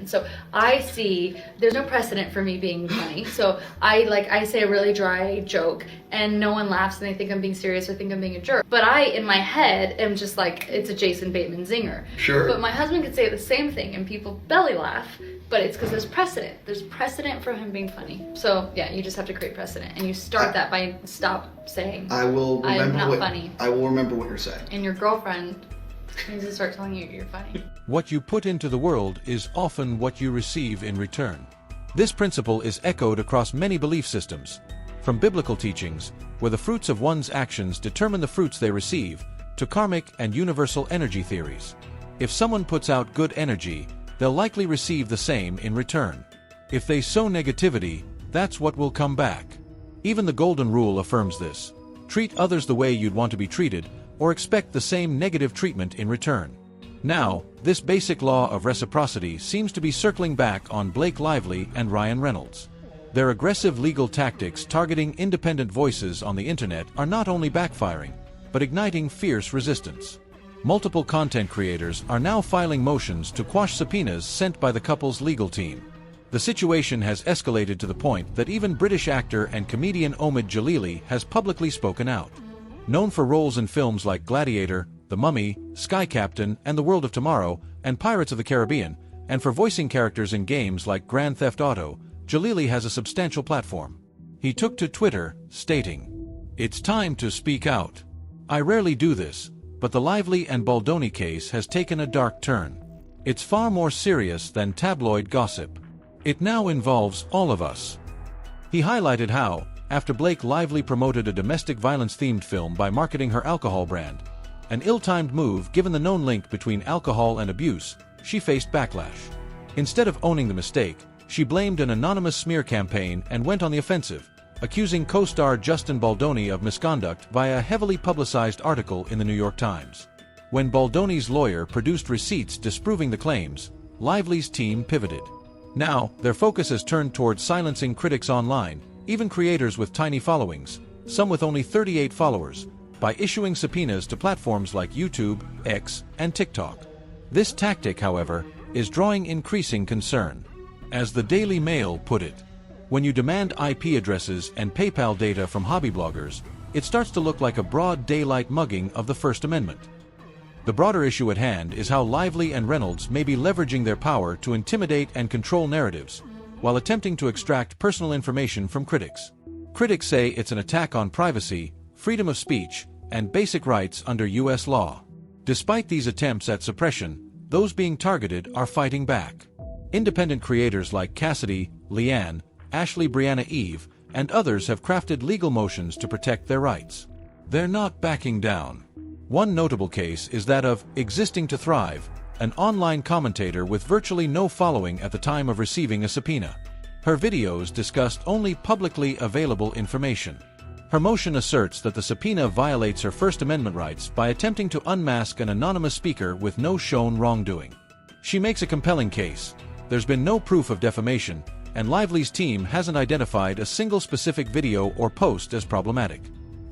So I see there's no precedent for me being funny. So I say a really dry joke and no one laughs and they think I'm being serious or think I'm being a jerk. But I, in my head, am just like, it's a Jason Bateman zinger. Sure. But my husband could say the same thing and people belly laugh, but it's because there's precedent. There's precedent for him being funny. So yeah, you just have to create precedent, and you start that by stop saying, I will remember I'm not funny. I will remember what you're saying. And your girlfriend needs to start telling you you're funny. What you put into the world is often what you receive in return. This principle is echoed across many belief systems, from biblical teachings, where the fruits of one's actions determine the fruits they receive, to karmic and universal energy theories. If someone puts out good energy, they'll likely receive the same in return. If they sow negativity, that's what will come back. Even the Golden Rule affirms this. Treat others the way you'd want to be treated, or expect the same negative treatment in return. Now, this basic law of reciprocity seems to be circling back on Blake Lively and Ryan Reynolds. Their aggressive legal tactics targeting independent voices on the internet are not only backfiring, but igniting fierce resistance. Multiple content creators are now filing motions to quash subpoenas sent by the couple's legal team. The situation has escalated to the point that even British actor and comedian Omid Djalili has publicly spoken out. Known for roles in films like Gladiator, The Mummy, Sky Captain, and The World of Tomorrow, and Pirates of the Caribbean, and for voicing characters in games like Grand Theft Auto, Djalili has a substantial platform. He took to Twitter, stating, "It's time to speak out. I rarely do this, but the Lively and Baldoni case has taken a dark turn. It's far more serious than tabloid gossip. It now involves all of us." He highlighted how, after Blake Lively promoted a domestic violence-themed film by marketing her alcohol brand, an ill-timed move given the known link between alcohol and abuse, she faced backlash. Instead of owning the mistake, she blamed an anonymous smear campaign and went on the offensive, accusing co-star Justin Baldoni of misconduct via a heavily publicized article in the New York Times. When Baldoni's lawyer produced receipts disproving the claims, Lively's team pivoted. Now, their focus has turned towards silencing critics online, even creators with tiny followings, some with only 38 followers, by issuing subpoenas to platforms like YouTube, X, and TikTok. This tactic, however, is drawing increasing concern. As the Daily Mail put it, when you demand IP addresses and PayPal data from hobby bloggers, it starts to look like a broad daylight mugging of the First Amendment. The broader issue at hand is how Lively and Reynolds may be leveraging their power to intimidate and control narratives, while attempting to extract personal information from critics. Critics say it's an attack on privacy, freedom of speech, and basic rights under U.S. law. Despite these attempts at suppression, those being targeted are fighting back. Independent creators like Cassidy, Leanne, Ashley Brianna Eve, and others have crafted legal motions to protect their rights. They're not backing down. One notable case is that of Existing to Thrive, an online commentator with virtually no following at the time of receiving a subpoena. Her videos discussed only publicly available information. Her motion asserts that the subpoena violates her First Amendment rights by attempting to unmask an anonymous speaker with no shown wrongdoing. She makes a compelling case. There's been no proof of defamation, and Lively's team hasn't identified a single specific video or post as problematic.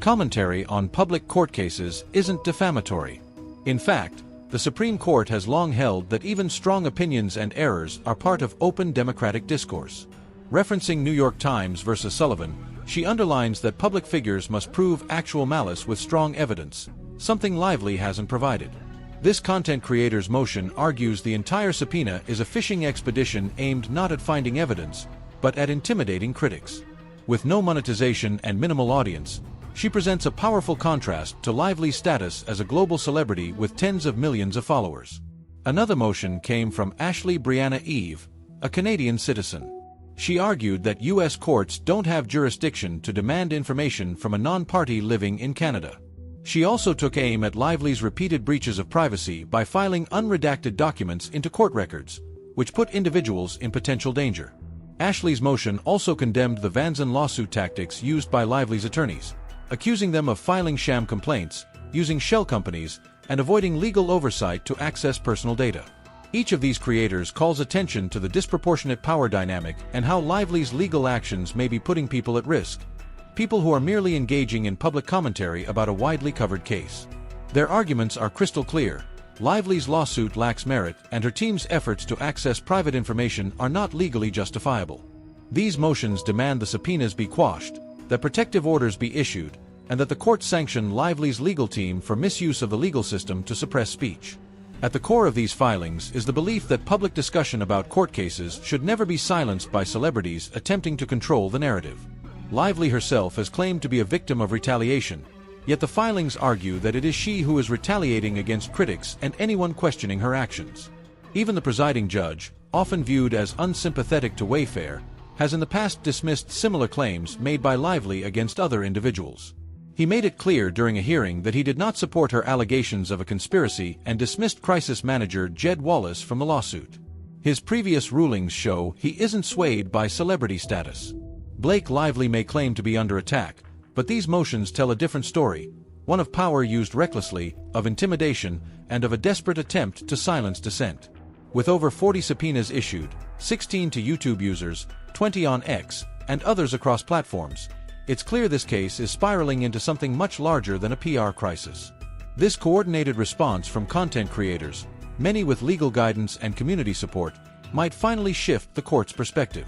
Commentary on public court cases isn't defamatory. In fact, the Supreme Court has long held that even strong opinions and errors are part of open democratic discourse. Referencing New York Times versus Sullivan, she underlines that public figures must prove actual malice with strong evidence, something Lively hasn't provided. This content creator's motion argues the entire subpoena is a fishing expedition aimed not at finding evidence, but at intimidating critics. With no monetization and minimal audience, she presents a powerful contrast to Lively's status as a global celebrity with tens of millions of followers. Another motion came from Ashley Brianna Eve, a Canadian citizen. She argued that U.S. courts don't have jurisdiction to demand information from a non-party living in Canada. She also took aim at Lively's repeated breaches of privacy by filing unredacted documents into court records, which put individuals in potential danger. Ashley's motion also condemned the Vanzan lawsuit tactics used by Lively's attorneys, accusing them of filing sham complaints, using shell companies, and avoiding legal oversight to access personal data. Each of these creators calls attention to the disproportionate power dynamic and how Lively's legal actions may be putting people at risk, people who are merely engaging in public commentary about a widely covered case. Their arguments are crystal clear. Lively's lawsuit lacks merit, and her team's efforts to access private information are not legally justifiable. These motions demand the subpoenas be quashed, that protective orders be issued, and that the court sanction Lively's legal team for misuse of the legal system to suppress speech. At the core of these filings is the belief that public discussion about court cases should never be silenced by celebrities attempting to control the narrative. Lively herself has claimed to be a victim of retaliation, yet the filings argue that it is she who is retaliating against critics and anyone questioning her actions. Even the presiding judge, often viewed as unsympathetic to Wayfair, has in the past dismissed similar claims made by Lively against other individuals. He made it clear during a hearing that he did not support her allegations of a conspiracy and dismissed crisis manager Jed Wallace from the lawsuit. His previous rulings show he isn't swayed by celebrity status. Blake Lively may claim to be under attack, but these motions tell a different story, one of power used recklessly, of intimidation, and of a desperate attempt to silence dissent. With over 40 subpoenas issued, 16 to YouTube users, 20 on X, and others across platforms, it's clear this case is spiraling into something much larger than a PR crisis. This coordinated response from content creators, many with legal guidance and community support, might finally shift the court's perspective.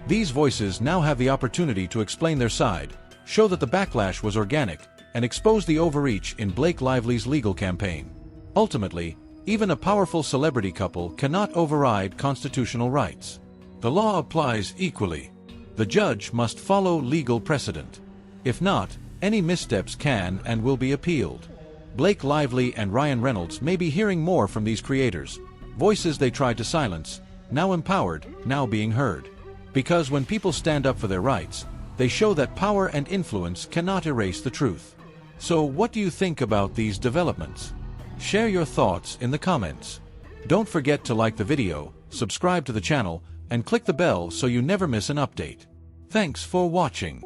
These voices now have the opportunity to explain their side, show that the backlash was organic, and expose the overreach in Blake Lively's legal campaign. Ultimately, even a powerful celebrity couple cannot override constitutional rights. The law applies equally. The judge must follow legal precedent. If not, any missteps can and will be appealed. Blake Lively and Ryan Reynolds may be hearing more from these creators, voices they tried to silence, now empowered, now being heard. Because when people stand up for their rights, they show that power and influence cannot erase the truth. So what do you think about these developments? Share your thoughts in the comments. Don't forget to like the video, subscribe to the channel, and click the bell so you never miss an update. Thanks for watching.